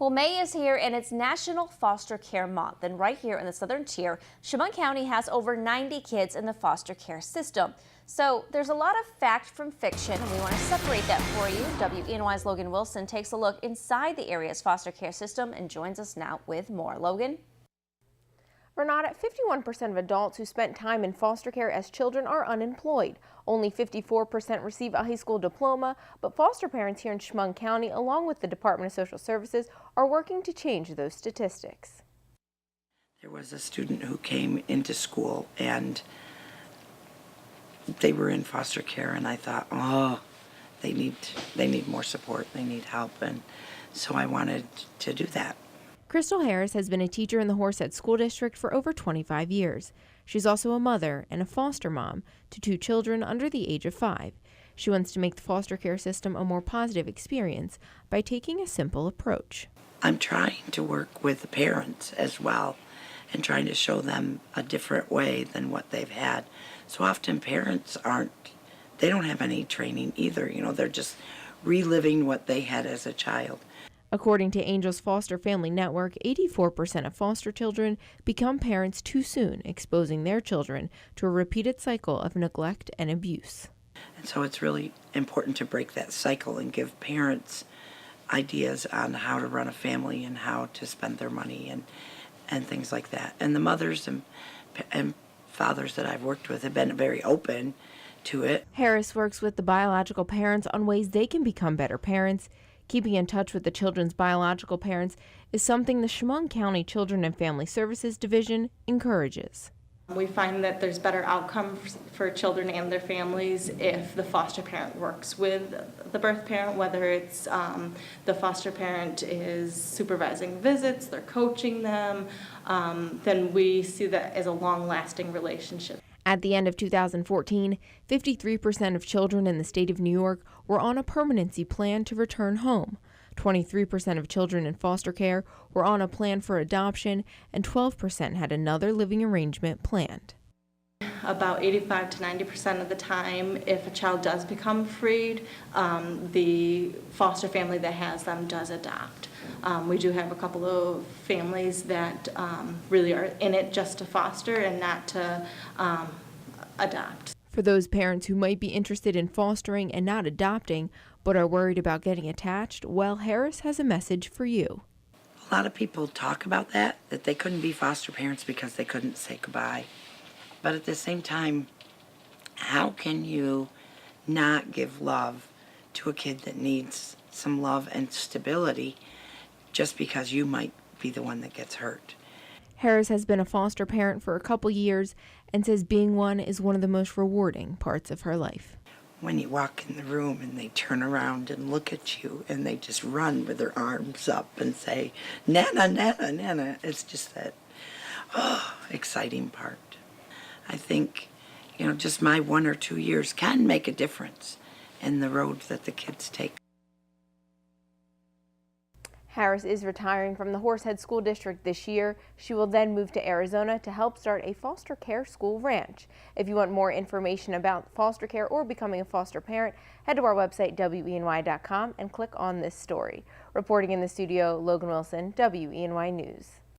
Well, May is here and it's National Foster Care Month. And right here in the Southern Tier, Chemung County has over 90 kids in the foster care system. So there's a lot of fact from fiction, and we want to separate that for you. WENY's Logan Wilson takes a look inside the area's foster care system and joins us now with more. Logan? Renata, 51% of adults who spent time in foster care as children are unemployed. Only 54% receive a high school diploma, but foster parents here in Chemung County, along with the Department of Social Services, are working to change those statistics. There was a student who came into school and they were in foster care, and I thought, oh, they need more support, they need help, and so I wanted to do that. Crystal Harris has been a teacher in the Horsehead School District for over 25 years. She's also a mother and a foster mom to 2 children under the age of 5. She wants to make the foster care system a more positive experience by taking a simple approach. I'm trying to work with the parents as well and trying to show them a different way than what they've had. So often parents they don't have any training either. You know, they're just reliving what they had as a child. According to Angel's Foster Family Network, 84% of foster children become parents too soon, exposing their children to a repeated cycle of neglect and abuse. And so it's really important to break that cycle and give parents ideas on how to run a family and how to spend their money and things like that. And the mothers and fathers that I've worked with have been very open to it. Harris works with the biological parents on ways they can become better parents. Keeping in touch with the children's biological parents is something the Chemung County Children and Family Services Division encourages. We find that there's better outcomes for children and their families if the foster parent works with the birth parent, whether it's the foster parent is supervising visits, they're coaching them, then we see that as a long-lasting relationship. At the end of 2014, 53% of children in the state of New York were on a permanency plan to return home. 23% of children in foster care were on a plan for adoption, and 12% had another living arrangement planned. About 85 to 90% of the time, if a child does become freed, the foster family that has them does adopt. We do have a couple of families that really are in it just to foster and not to adopt. For those parents who might be interested in fostering and not adopting, but are worried about getting attached, well, Harris has a message for you. A lot of people talk about that they couldn't be foster parents because they couldn't say goodbye. But at the same time, how can you not give love to a kid that needs some love and stability just because you might be the one that gets hurt? Harris has been a foster parent for a couple years and says being one is one of the most rewarding parts of her life. When you walk in the room and they turn around and look at you and they just run with their arms up and say, Nana, Nana, Nana, it's just that, exciting part. I think, just my 1 or 2 years can make a difference in the road that the kids take. Harris is retiring from the Horsehead School District this year. She will then move to Arizona to help start a foster care school ranch. If you want more information about foster care or becoming a foster parent, head to our website, WENY.com, and click on this story. Reporting in the studio, Logan Wilson, WENY News.